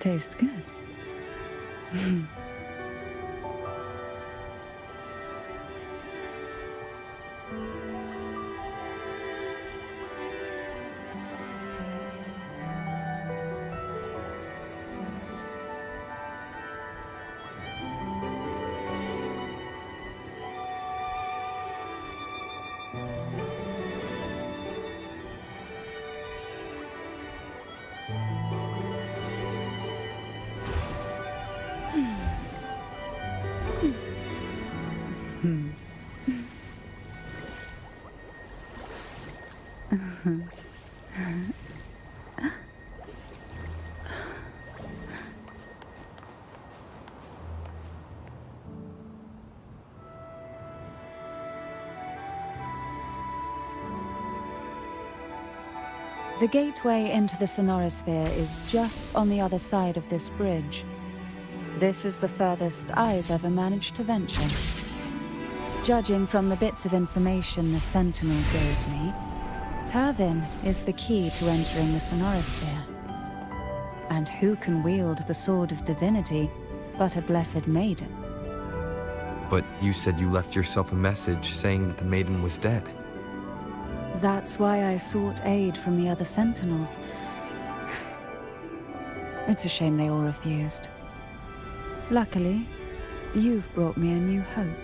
Tastes good. The gateway into the Sonorosphere is just on the other side of this bridge. This is the furthest I've ever managed to venture. Judging from the bits of information the Sentinel gave me, Turvin is the key to entering the Sonorosphere. And who can wield the Sword of Divinity but a blessed maiden? But you said you left yourself a message saying that the maiden was dead. That's why I sought aid from the other Sentinels. It's a shame they all refused. Luckily, you've brought me a new hope.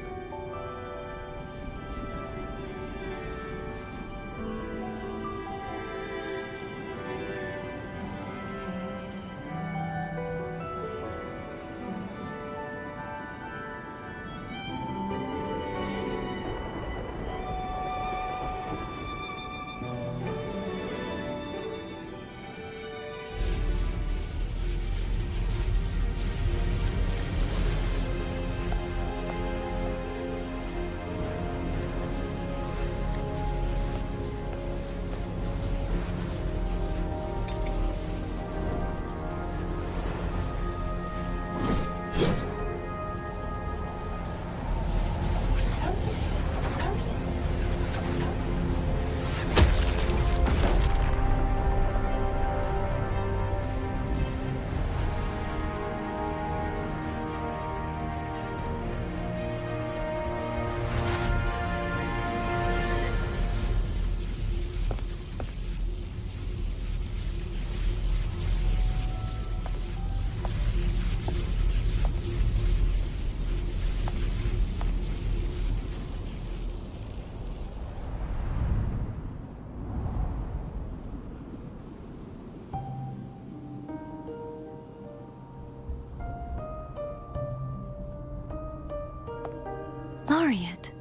Laureate,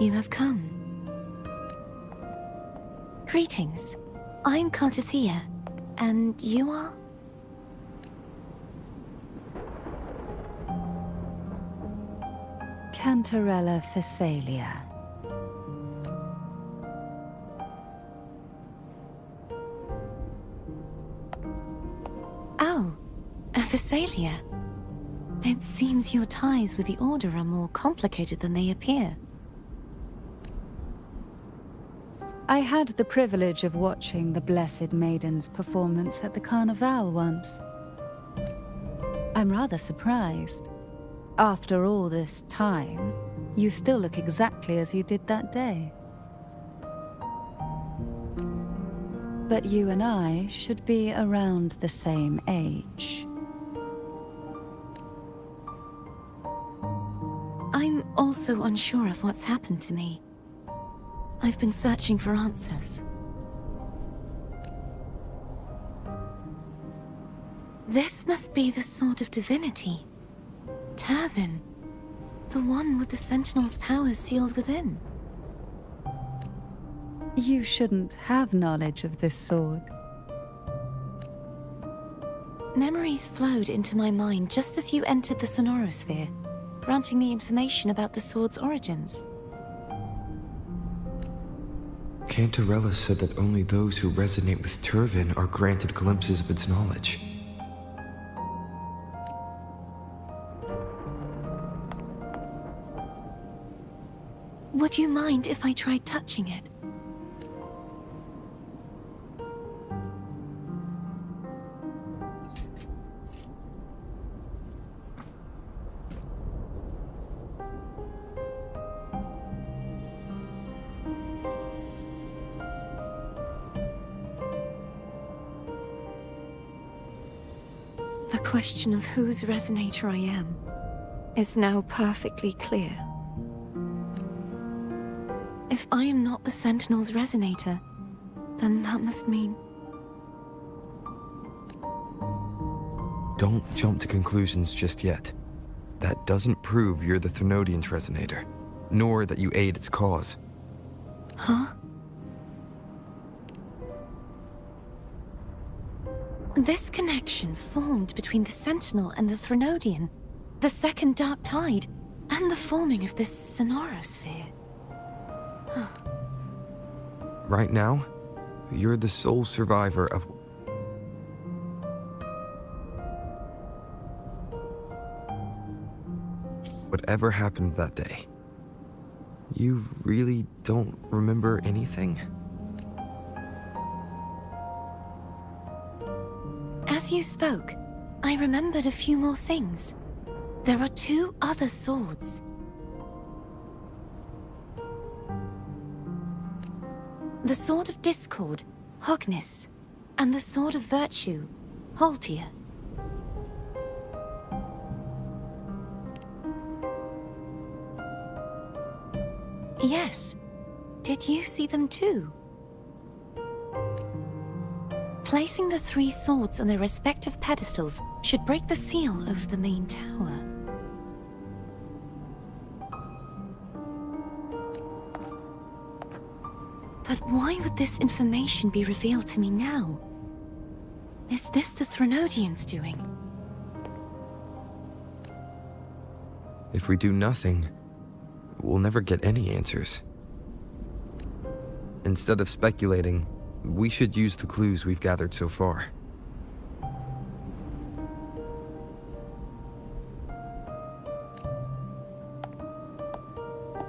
you have come. Greetings. I'm Cartathea, and you are? Cantarella Phasalia. Oh, a Phasalia. It seems your ties with the Order are more complicated than they appear. I had the privilege of watching the Blessed Maiden's performance at the Carnival once. I'm rather surprised. After all this time, you still look exactly as you did that day. But you and I should be around the same age. I'm also unsure of what's happened to me. I've been searching for answers. This must be the Sword of Divinity. Turvin, the one with the Sentinel's powers sealed within. You shouldn't have knowledge of this sword. Memories flowed into my mind just as you entered the Sonorosphere, granting me information about the sword's origins. Cantarella said that only those who resonate with Turvin are granted glimpses of its knowledge. Would you mind if I tried touching it? question of whose resonator I am is now perfectly clear. If I am not the Sentinel's resonator, then that must mean... Don't jump to conclusions just yet. That doesn't prove you're the Thermodian's resonator, nor that you aid its cause. Huh? This connection formed between the Sentinel and the Thermodian, the second Dark Tide, and the forming of this sonorosphere. Right now, you're the sole survivor of... whatever happened that day. You really don't remember anything? As you spoke, I remembered a few more things. There are 2 other swords. The Sword of Discord, Hognis, and the Sword of Virtue, Haltia. Yes. Did you see them too? Placing the 3 swords on their respective pedestals should break the seal over the main tower. But why would this information be revealed to me now? Is this the Thermodian's doing? If we do nothing, we'll never get any answers. Instead of speculating, we should use the clues we've gathered so far.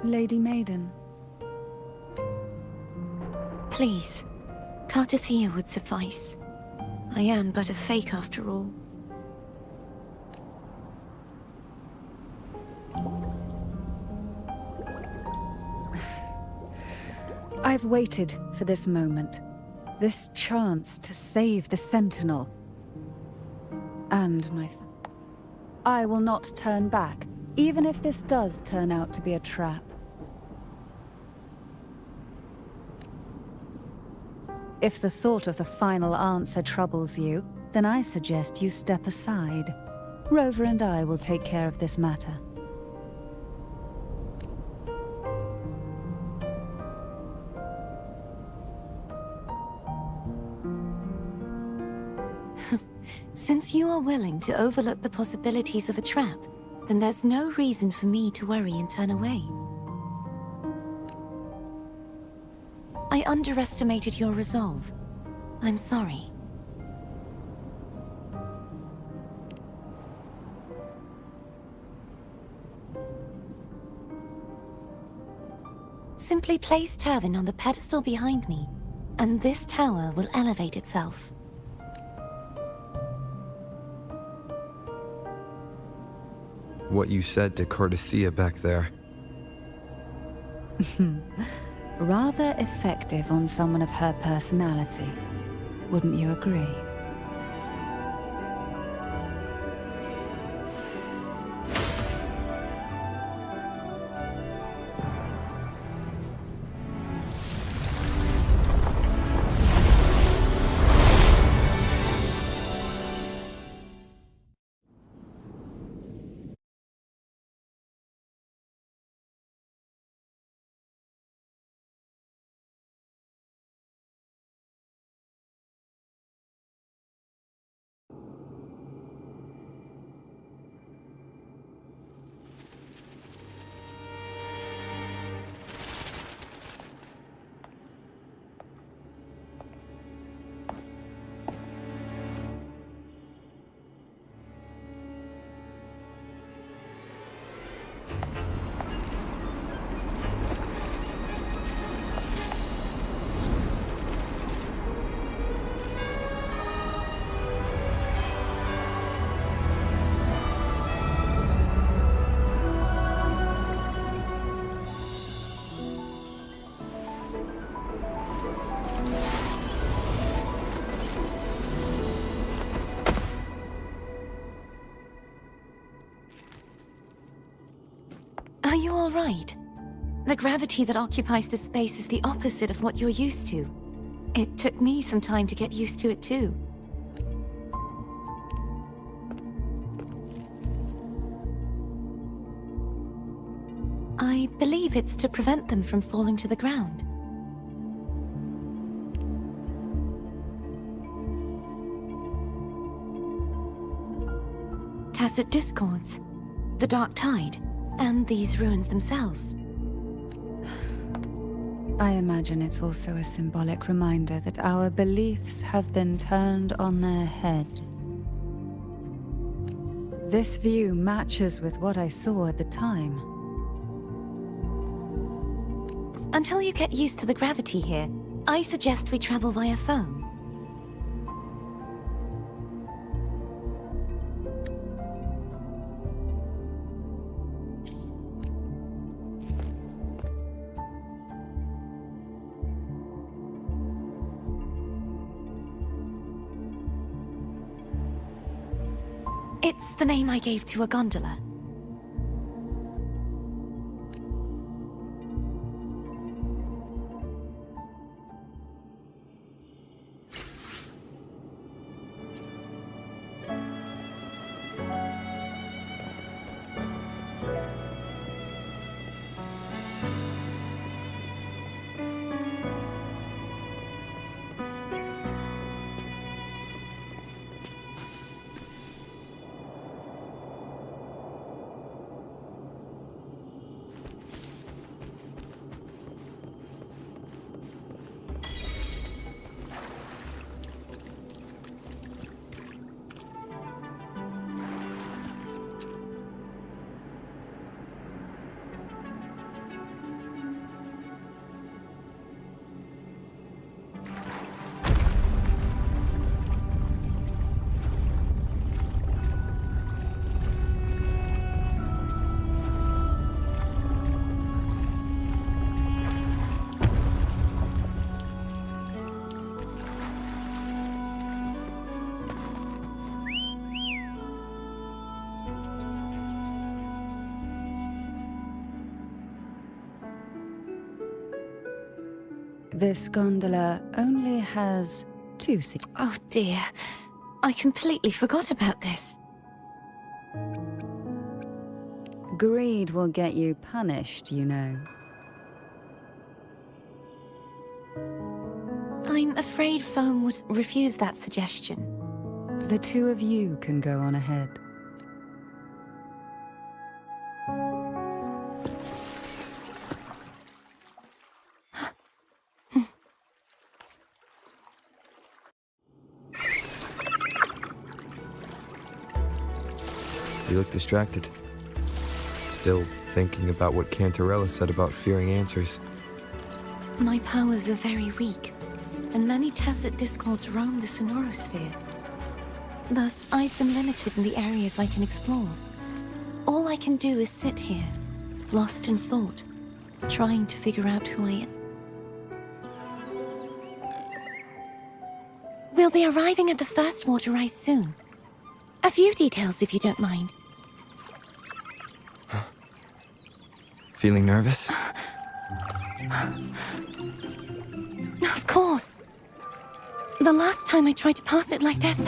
Lady Maiden. Please, Cartathea would suffice. I am but a fake after all. I've waited for this moment. This chance to save the Sentinel. And I will not turn back, even if this does turn out to be a trap. If the thought of the final answer troubles you, then I suggest you step aside. Rover and I will take care of this matter. Since you are willing to overlook the possibilities of a trap, then there's no reason for me to worry and turn away. I underestimated your resolve. I'm sorry. Simply place Turvin on the pedestal behind me, and this tower will elevate itself. What you said to Cartathea back there. Rather effective on someone of her personality. Wouldn't you agree? Are you all right? The gravity that occupies this space is the opposite of what you're used to. It took me some time to get used to it too. I believe it's to prevent them from falling to the ground. Tacit discords, the dark tide, and these ruins themselves. I imagine it's also a symbolic reminder that our beliefs have been turned on their head. This view matches with what I saw at the time. Until you get used to the gravity here, I suggest we travel via phone. It's the name I gave to a gondola. This gondola only has 2 seats. Oh dear, I completely forgot about this. Greed will get you punished, you know. I'm afraid Foam would refuse that suggestion. The 2 of you can go on ahead. You look distracted. Still thinking about what Cantarella said about fearing answers. My powers are very weak, and many tacit discords roam the sonorosphere. Thus, I've been limited in the areas I can explore. All I can do is sit here, lost in thought, trying to figure out who I am. We'll be arriving at the first water rise soon. A few details, if you don't mind. Feeling nervous? Of course. The last time I tried to pass it like this...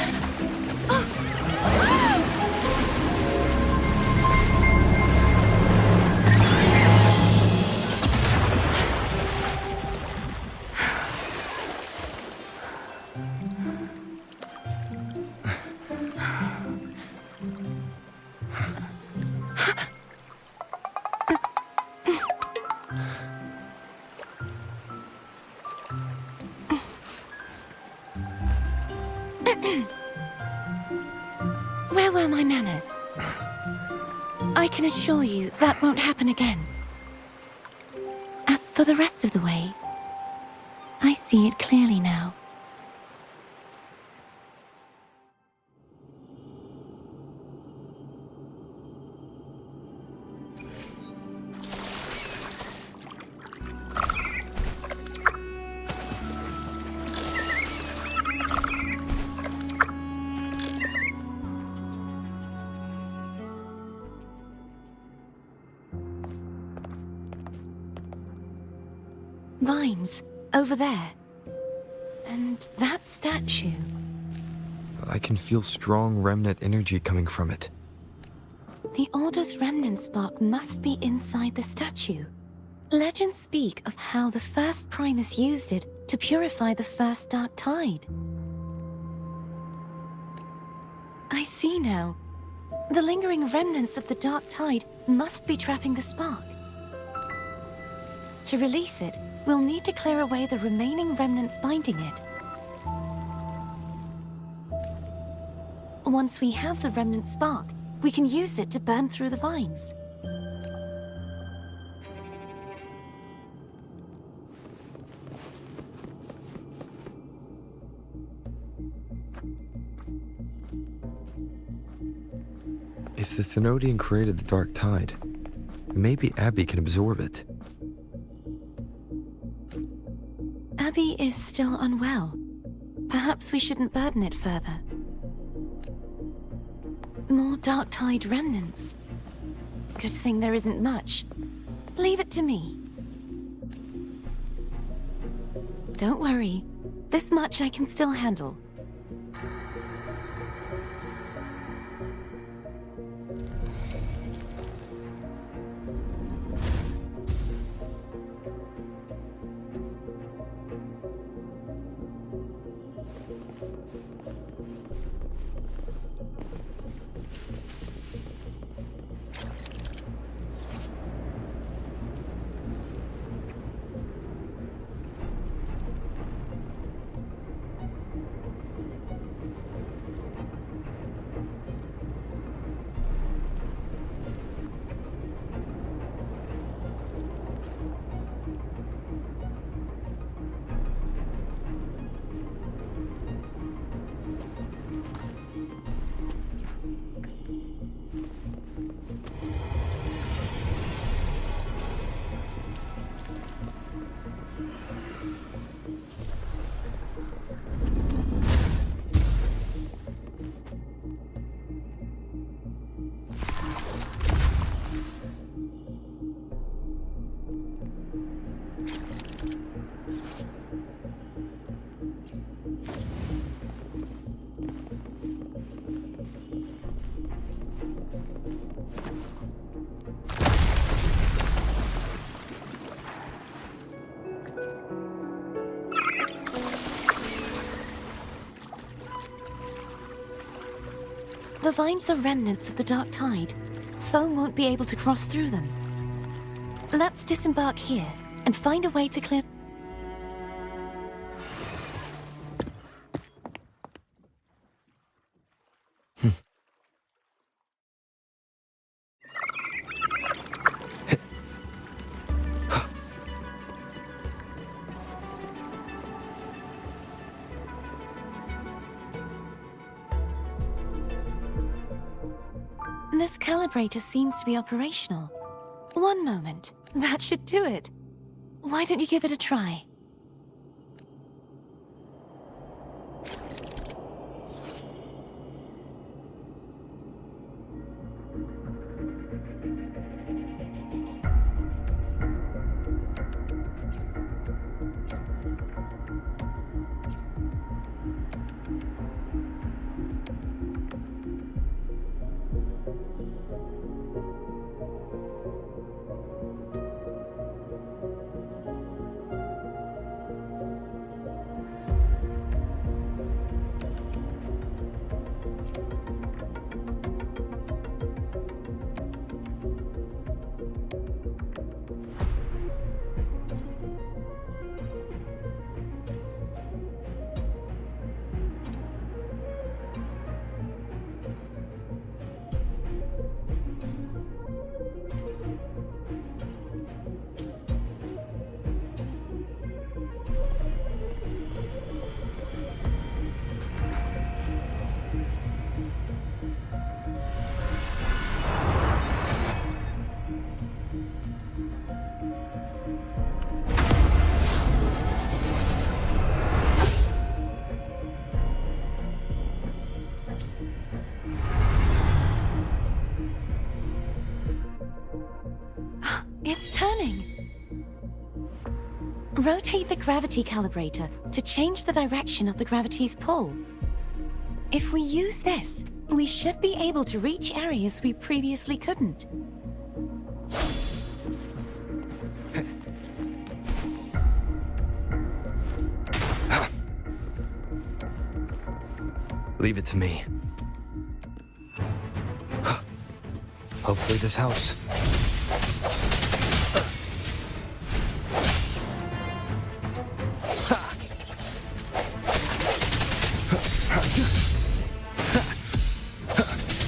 Where were my manners? I can assure you that won't happen again. As for the rest of the way, I see it clearly now. Vines, over there. And that statue. I can feel strong remnant energy coming from it. The Order's remnant spark must be inside the statue. Legends speak of how the first Primus used it to purify the first dark tide. I see now. The lingering remnants of the dark tide must be trapping the spark. To release it, we'll need to clear away the remaining remnants binding it. Once we have the remnant spark, we can use it to burn through the vines. If the Thenodian created the dark tide, maybe Abby can absorb it. Abby is still unwell. Perhaps we shouldn't burden it further. More dark tide remnants. Good thing there isn't much. Leave it to me. Don't worry. This much I can still handle. The vines are remnants of the dark tide. Foam won't be able to cross through them. Let's disembark here and find a way to clear... This calibrator seems to be operational. One moment. That should do it. Why don't you give it a try? It's turning. Rotate the gravity calibrator to change the direction of the gravity's pull. If we use this, we should be able to reach areas we previously couldn't. Leave it to me. Hopefully this helps.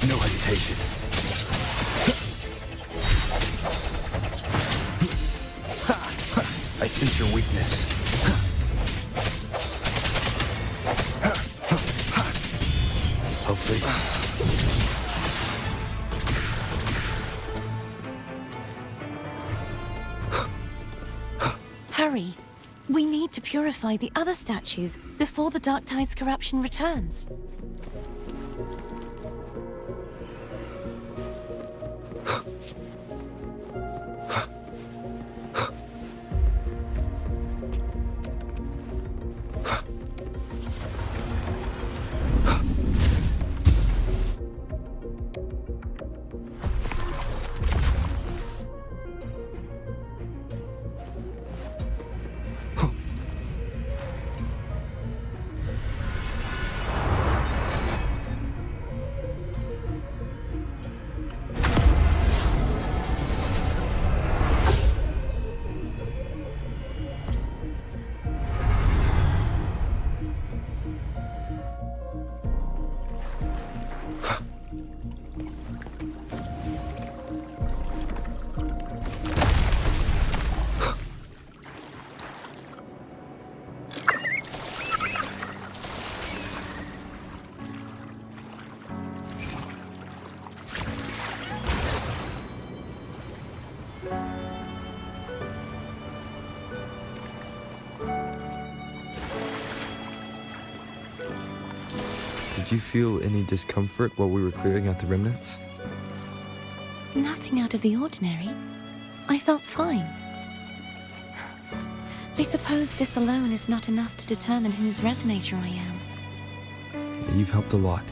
No hesitation. I sense your weakness. Hopefully. Hurry. We need to purify the other statues before the Dark Tide's corruption returns. Did you feel any discomfort while we were clearing out the remnants? Nothing out of the ordinary. I felt fine. I suppose this alone is not enough to determine whose resonator I am. You've helped a lot.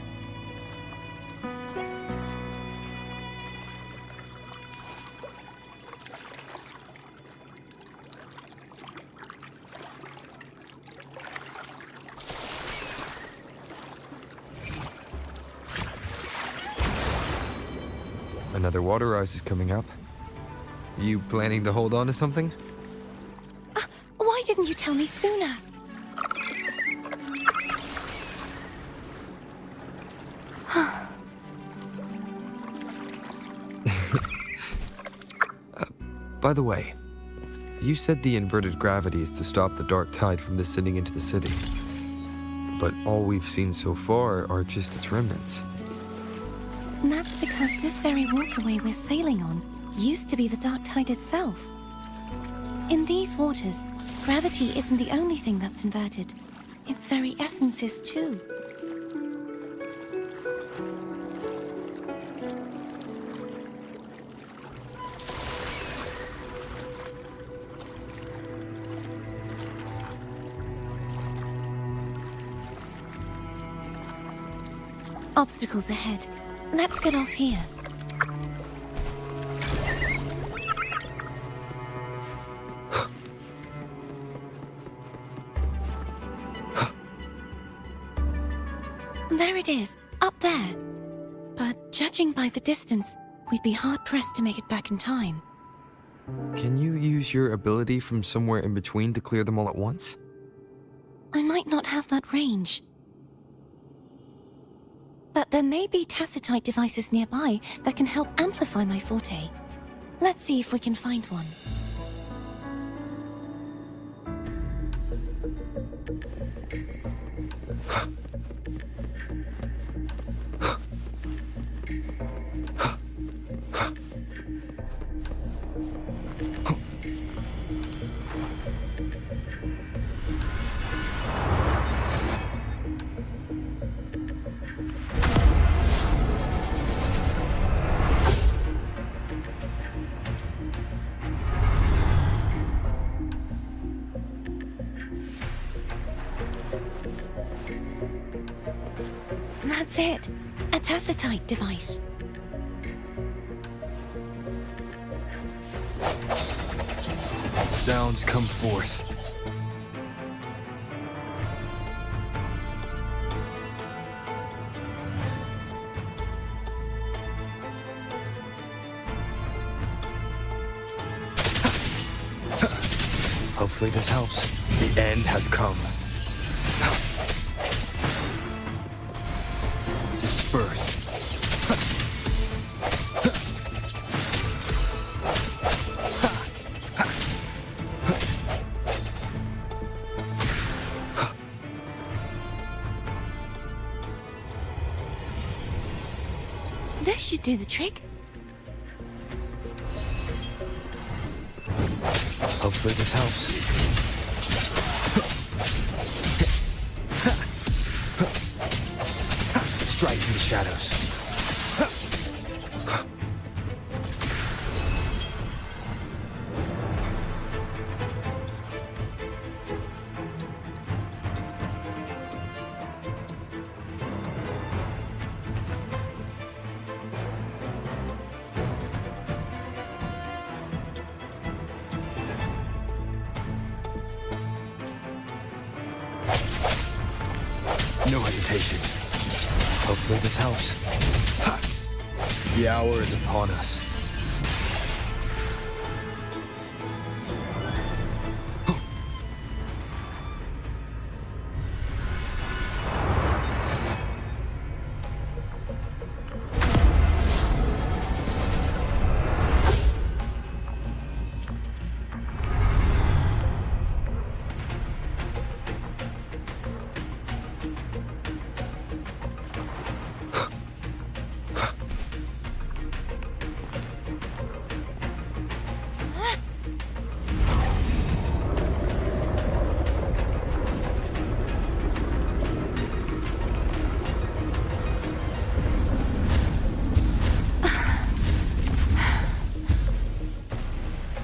Another water rise is coming up. You planning to hold on to something? Why didn't you tell me sooner? By the way, you said the inverted gravity is to stop the dark tide from descending into the city. But all we've seen so far are just its remnants. And that's because this very waterway we're sailing on used to be the Dark Tide itself. In these waters, gravity isn't the only thing that's inverted. Its very essence is too. Obstacles ahead. Let's get off here. There it is, up there. But judging by the distance, we'd be hard-pressed to make it back in time. Can you use your ability from somewhere in between to clear them all at once? I might not have that range. But there may be tacitite devices nearby that can help amplify my forte. Let's see if we can find one. That's it. A tacitite device. Sounds come forth. Hopefully this helps. The end has come. Disperse. This should do the trick. Hopefully this helps. Strike in the shadows. No hesitation. Hopefully this helps. Ha! The hour is upon us.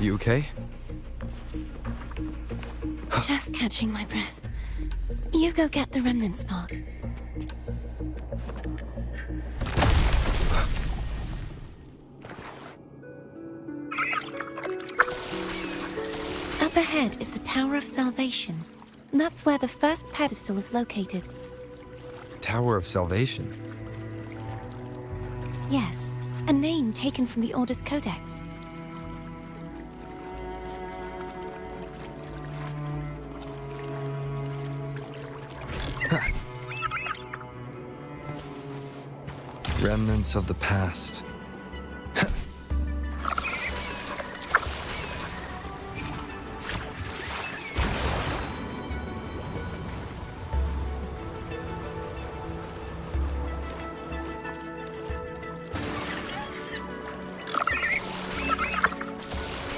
You okay? Just catching my breath. You go get the remnant spark. Up ahead is the Tower of Salvation. That's where the first pedestal is located. Tower of Salvation. Yes, a name taken from the Order's Codex. Remnants of the past.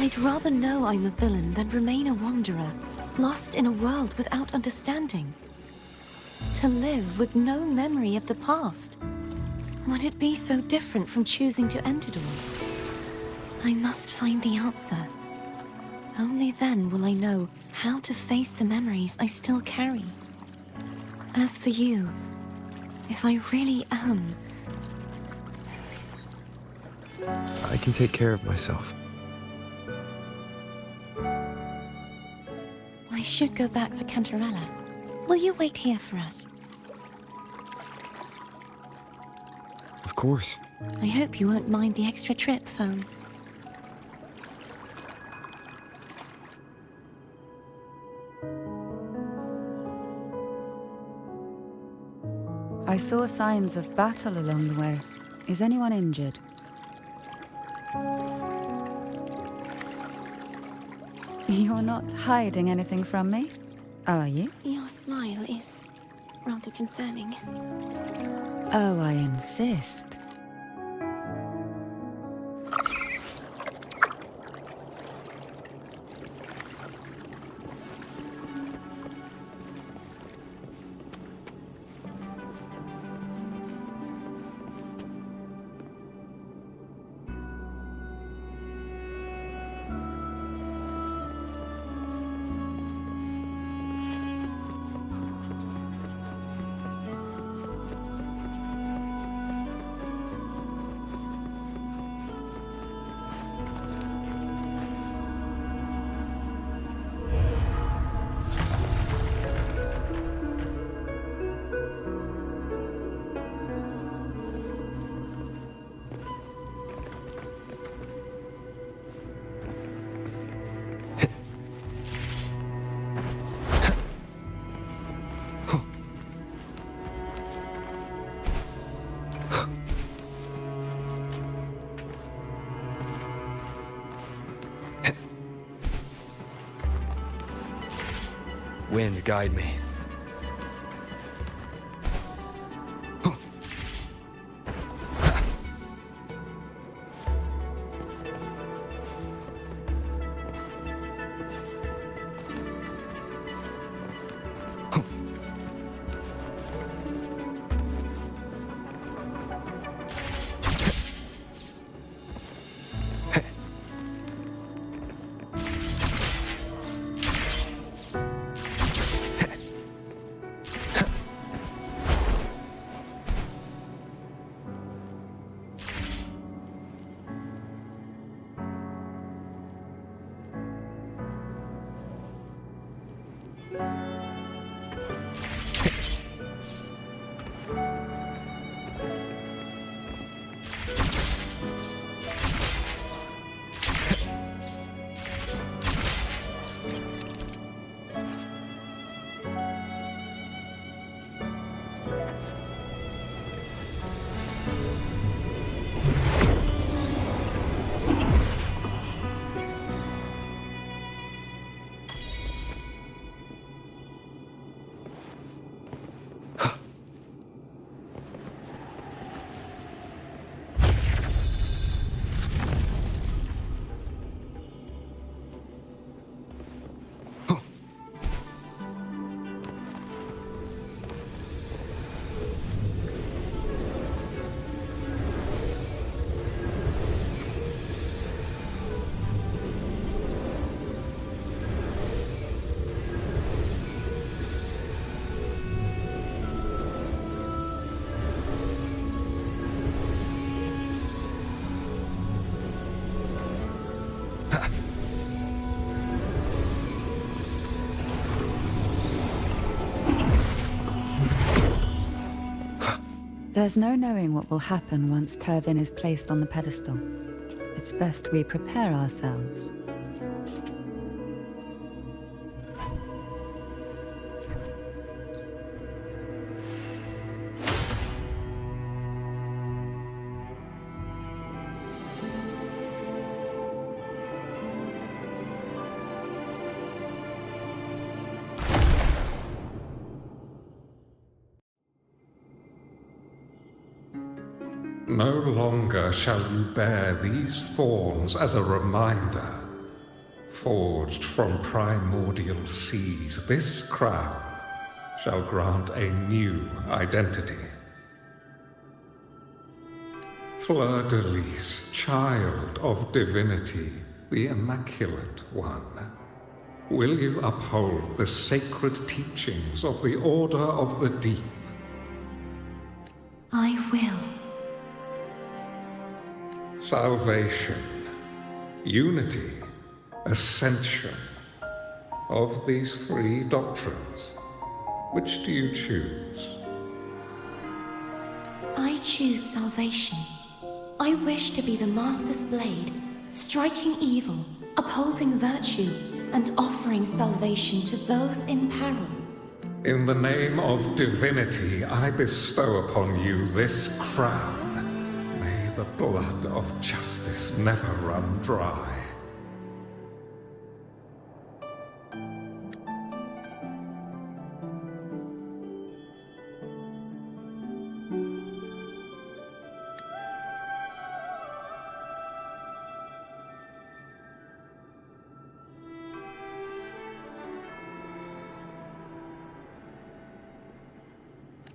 I'd rather know I'm a villain than remain a wanderer, lost in a world without understanding. To live with no memory of the past. Would it be so different from choosing to end it all? I must find the answer. Only then will I know how to face the memories I still carry. As for you, if I really am... I can take care of myself. I should go back for Cantarella. Will you wait here for us? Of course. I hope you won't mind the extra trip, phone. I saw signs of battle along the way. Is anyone injured? You're not hiding anything from me, are you? Your smile is rather concerning. Oh, I insist. Wind, guide me. There's no knowing what will happen once Tervin is placed on the pedestal. It's best we prepare ourselves. No longer shall you bear these thorns as a reminder. Forged from primordial seas, this crown shall grant a new identity. Fleur-de-Lis, child of divinity, the Immaculate One, will you uphold the sacred teachings of the Order of the Deep? I will. Salvation, unity, ascension. Of these three doctrines, which do you choose? I choose salvation. I wish to be the Master's blade, striking evil, upholding virtue, and offering salvation to those in peril. In the name of divinity, I bestow upon you this crown. May the blood of justice never run dry.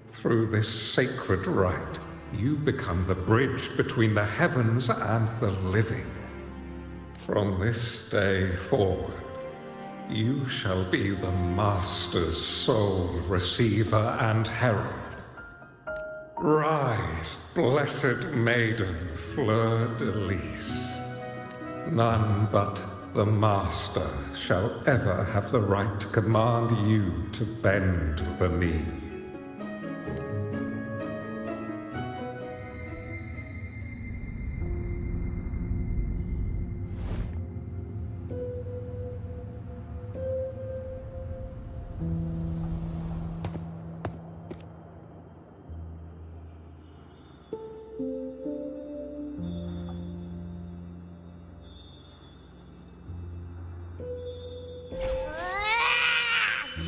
Through this sacred rite, you become the bridge between the heavens and the living. From this day forward, you shall be the Master's sole receiver and herald. Rise, blessed maiden Fleur-de-Lis. None but the Master shall ever have the right to command you to bend the knee.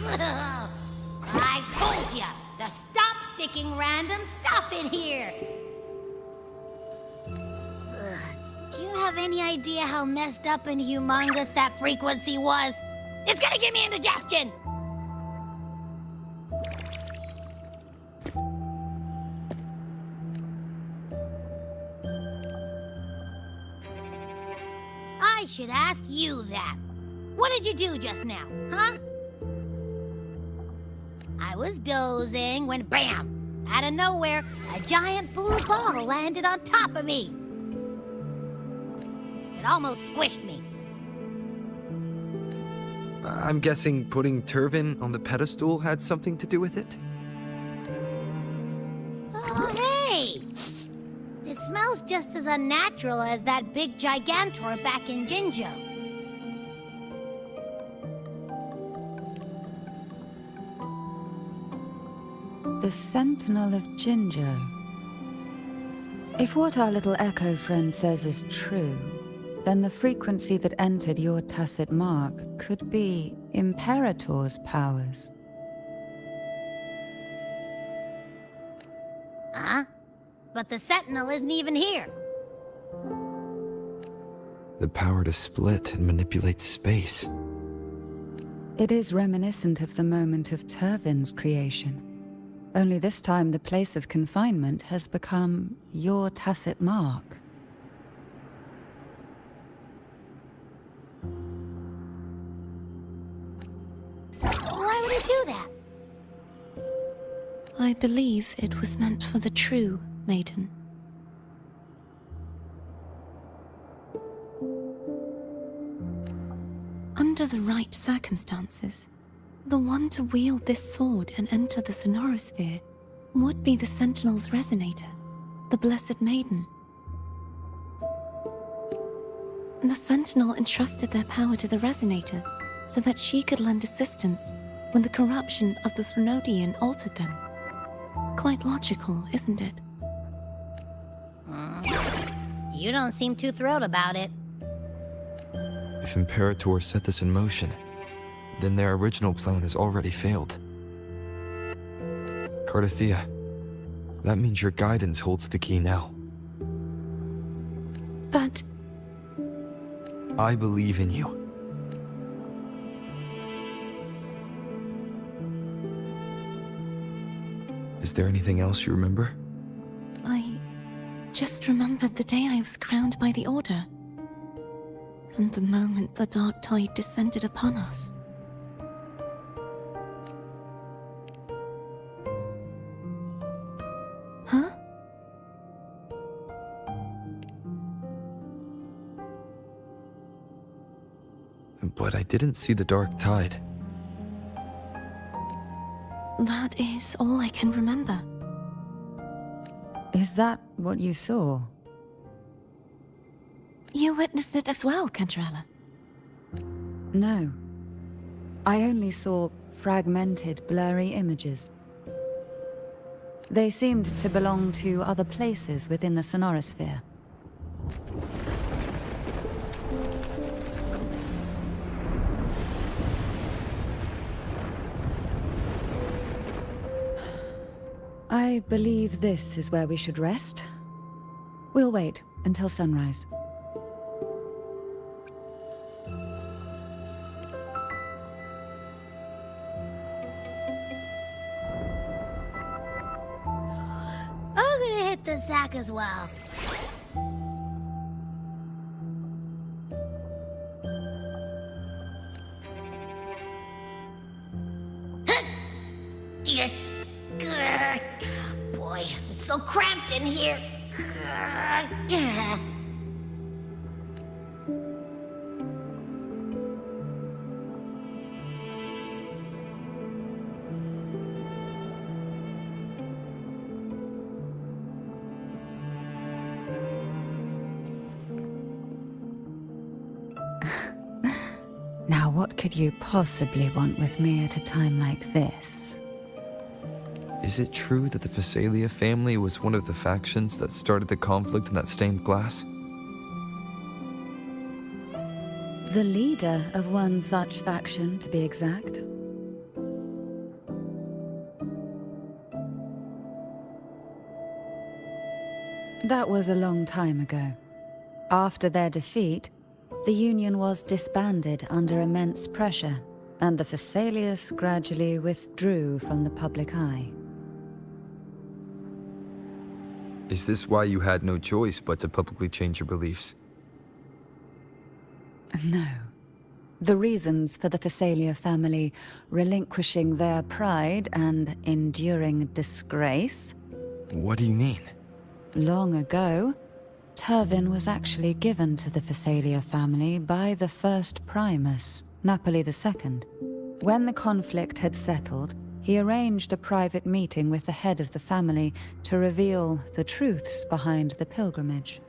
I told ya to stop sticking random stuff in here! Do you have any idea how messed up and humongous that frequency was? It's gonna give me indigestion! I should ask you that. What did you do just now, huh? I was dozing when BAM! Out of nowhere, a giant blue ball landed on top of me. It almost squished me. I'm guessing putting Turvin on the pedestal had something to do with it? Oh, hey! It smells just as unnatural as that big gigantor back in Jinjo. The Sentinel of Jinjo. If what our little echo friend says is true, then the frequency that entered your tacit mark could be Imperator's powers. Huh? But the Sentinel isn't even here. The power to split and manipulate space. It is reminiscent of the moment of Turvin's creation. Only this time the place of confinement has become your tacit mark. Why would he do that? I believe it was meant for the true maiden. Under the right circumstances, the one to wield this sword and enter the Sonorosphere would be the Sentinel's resonator, the Blessed Maiden. The Sentinel entrusted their power to the resonator so that she could lend assistance when the corruption of the Threnodian altered them. Quite logical, isn't it? You don't seem too thrilled about it. If Imperator set this in motion, then their original plan has already failed. Cardathea, that means your guidance holds the key now. But I believe in you. Is there anything else you remember? I just remembered the day I was crowned by the Order, and the moment the dark tide descended upon us. Huh? But I didn't see the dark tide. That is all I can remember. Is that what you saw? You witnessed it as well, Cantarella. No. I only saw fragmented, blurry images. They seemed to belong to other places within the Sonorosphere. I believe this is where we should rest. We'll wait until sunrise. I'm gonna hit the sack as well. Boy, it's so cramped in here. Now, what could you possibly want with me at a time like this? Is it true that the Phasalia family was one of the factions that started the conflict in that stained glass? The leader of one such faction, to be exact. That was a long time ago. After their defeat, the Union was disbanded under immense pressure, and the Phasaelius gradually withdrew from the public eye. Is this why you had no choice but to publicly change your beliefs? No. The reasons for the Phasalia family relinquishing their pride and enduring disgrace. What do you mean? Long ago, Turvin was actually given to the Phasalia family by the first Primus, Napoli II. When the conflict had settled, he arranged a private meeting with the head of the family to reveal the truths behind the pilgrimage.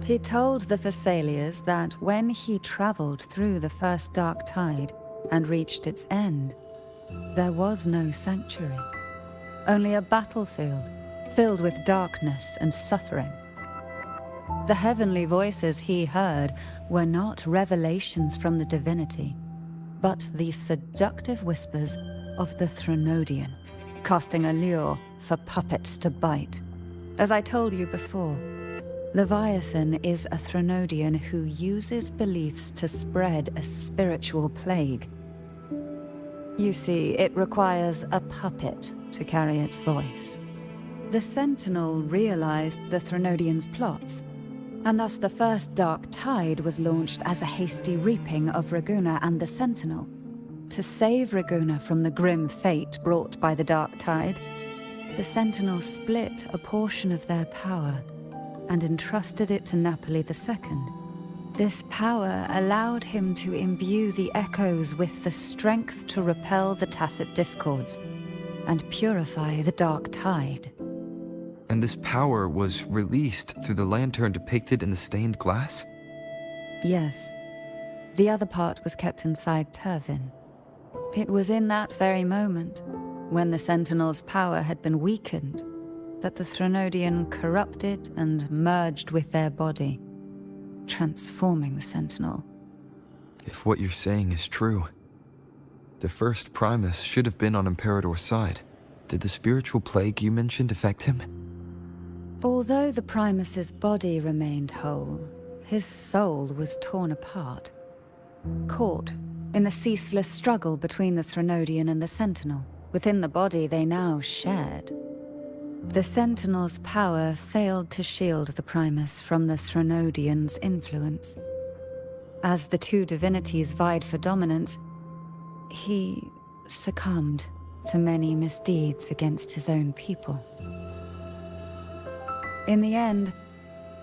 He told the Phasalias that when he traveled through the first dark tide and reached its end, there was no sanctuary, only a battlefield filled with darkness and suffering. The heavenly voices he heard were not revelations from the divinity, but the seductive whispers of the Threnodian, casting a lure for puppets to bite. As I told you before, Leviathan is a Threnodian who uses beliefs to spread a spiritual plague. You see, it requires a puppet to carry its voice. The Sentinel realized the Threnodian's plots, and thus the first Dark Tide was launched as a hasty reaping of Raguna and the Sentinel. To save Raguna from the grim fate brought by the Dark Tide, the Sentinel split a portion of their power and entrusted it to Napoli II. This power allowed him to imbue the echoes with the strength to repel the tacit discords and purify the Dark Tide. And this power was released through the lantern depicted in the stained glass? Yes. The other part was kept inside Turvin. It was in that very moment, when the Sentinel's power had been weakened, that the Threnodian corrupted and merged with their body, transforming the Sentinel. If what you're saying is true, the first Primus should have been on Imperator's side. Did the spiritual plague you mentioned affect him? Although the Primus's body remained whole, his soul was torn apart, caught in the ceaseless struggle between the Threnodian and the Sentinel. Within the body they now shared. The Sentinel's power failed to shield the Primus from the Threnodian's influence. As the two divinities vied for dominance, he succumbed to many misdeeds against his own people. In the end,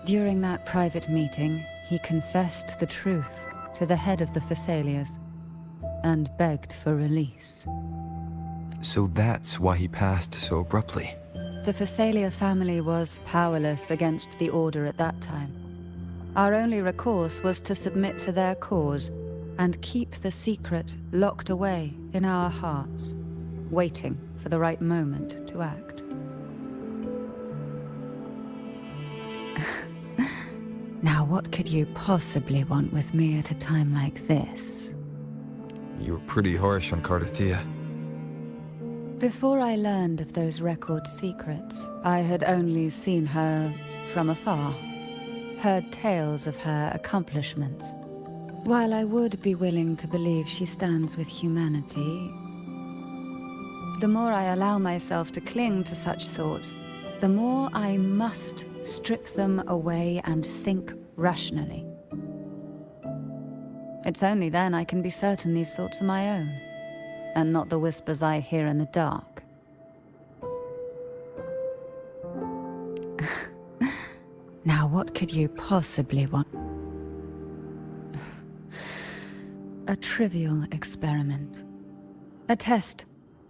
during that private meeting, he confessed the truth to the head of the Phasaelias and begged for release. So that's why he passed so abruptly. The Phasalia family was powerless against the Order at that time. Our only recourse was to submit to their cause and keep the secret locked away in our hearts, waiting for the right moment to act. Now, what could you possibly want with me at a time like this? You were pretty harsh on Cardathia. Before I learned of those record secrets, I had only seen her from afar, heard tales of her accomplishments. While I would be willing to believe she stands with humanity, the more I allow myself to cling to such thoughts, the more I must strip them away and think rationally. It's only then I can be certain these thoughts are my own, and not the whispers I hear in the dark. Now, what could you possibly want? A trivial experiment. A test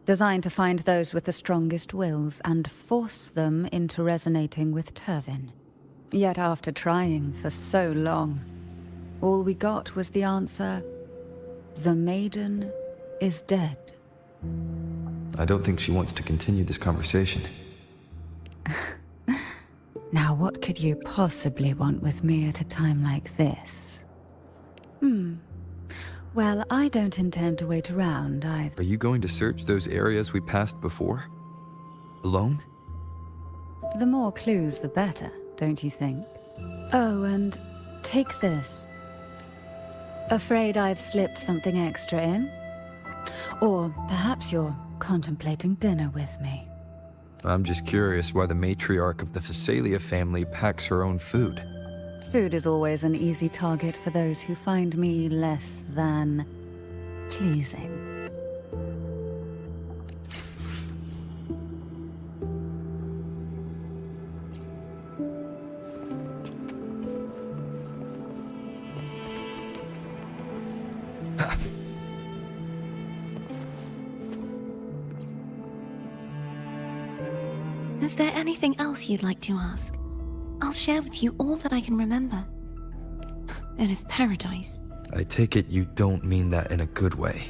designed to find those with the strongest wills and force them into resonating with Turvin. Yet after trying for so long, all we got was the answer, "The maiden is dead." I don't think she wants to continue this conversation. Now, what could you possibly want with me at a time like this? Well, I don't intend to wait around either. Are you going to search those areas we passed before? Alone? The more clues, the better. don't you think? Oh, and take this. Afraid I've slipped something extra in? Or perhaps you're contemplating dinner with me. I'm just curious why the matriarch of the Phasalia family packs her own food. Food is always an easy target for those who find me less than pleasing. Is there anything else you'd like to ask? I'll share with you all that I can remember. It is paradise. I take it you don't mean that in a good way.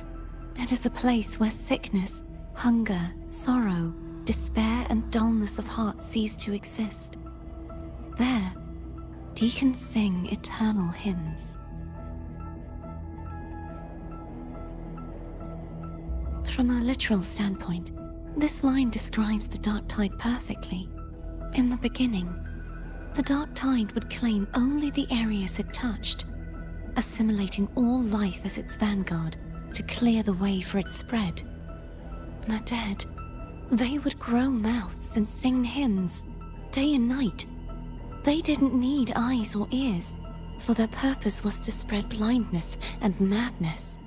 It is a place where sickness, hunger, sorrow, despair, and dullness of heart cease to exist. There, deacons sing eternal hymns. From a literal standpoint, this line describes the Dark Tide perfectly. In the beginning, the Dark Tide would claim only the areas it touched, assimilating all life as its vanguard to clear the way for its spread. The dead, they would grow mouths and sing hymns, day and night. They didn't need eyes or ears, for their purpose was to spread blindness and madness.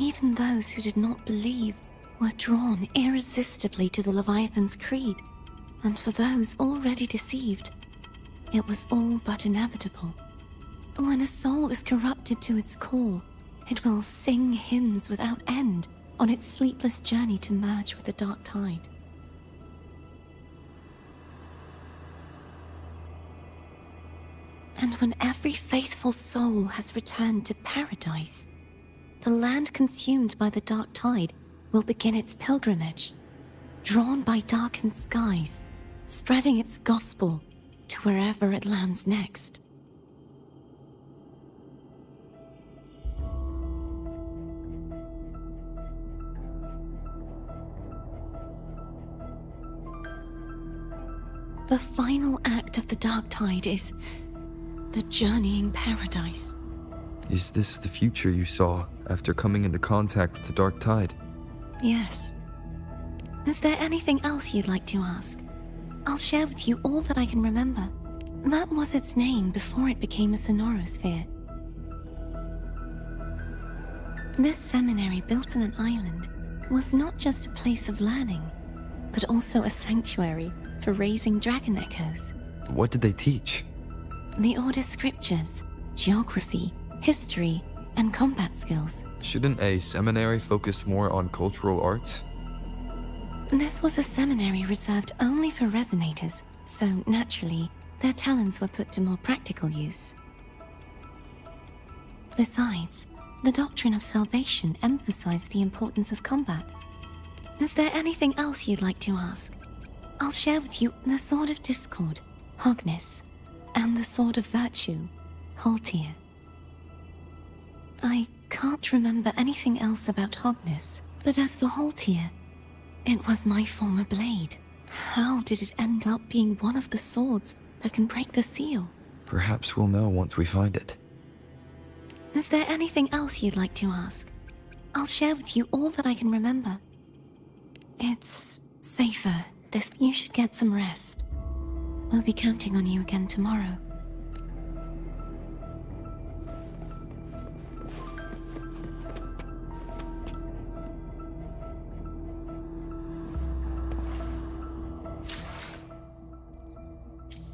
Even those who did not believe were drawn irresistibly to the Leviathan's creed, and for those already deceived, it was all but inevitable. When a soul is corrupted to its core, it will sing hymns without end on its sleepless journey to merge with the Dark Tide. And when every faithful soul has returned to paradise, the land consumed by the Dark Tide will begin its pilgrimage, drawn by darkened skies, spreading its gospel to wherever it lands next. The final act of the Dark Tide is the journeying paradise. Is this the future you saw after coming into contact with the Dark Tide? Yes. Is there anything else you'd like to ask? I'll share with you all that I can remember. That was its name before it became a sonorosphere. This seminary, built on an island, was not just a place of learning, but also a sanctuary for raising dragon echoes. What did they teach? The Order's scriptures, geography, history, and combat skills. Shouldn't a seminary focus more on cultural arts? This was a seminary reserved only for resonators, so naturally, their talents were put to more practical use. Besides, the doctrine of salvation emphasized the importance of combat. Is there anything else you'd like to ask? I'll share with you the Sword of Discord, Hogness, and the Sword of Virtue, Haltir. I can't remember anything else about Hogness, but as for Haltir, it was my former blade. How did it end up being one of the swords that can break the seal? Perhaps we'll know once we find it. Is there anything else you'd like to ask? I'll share with you all that I can remember. It's safer. You should get some rest. We'll be counting on you again tomorrow.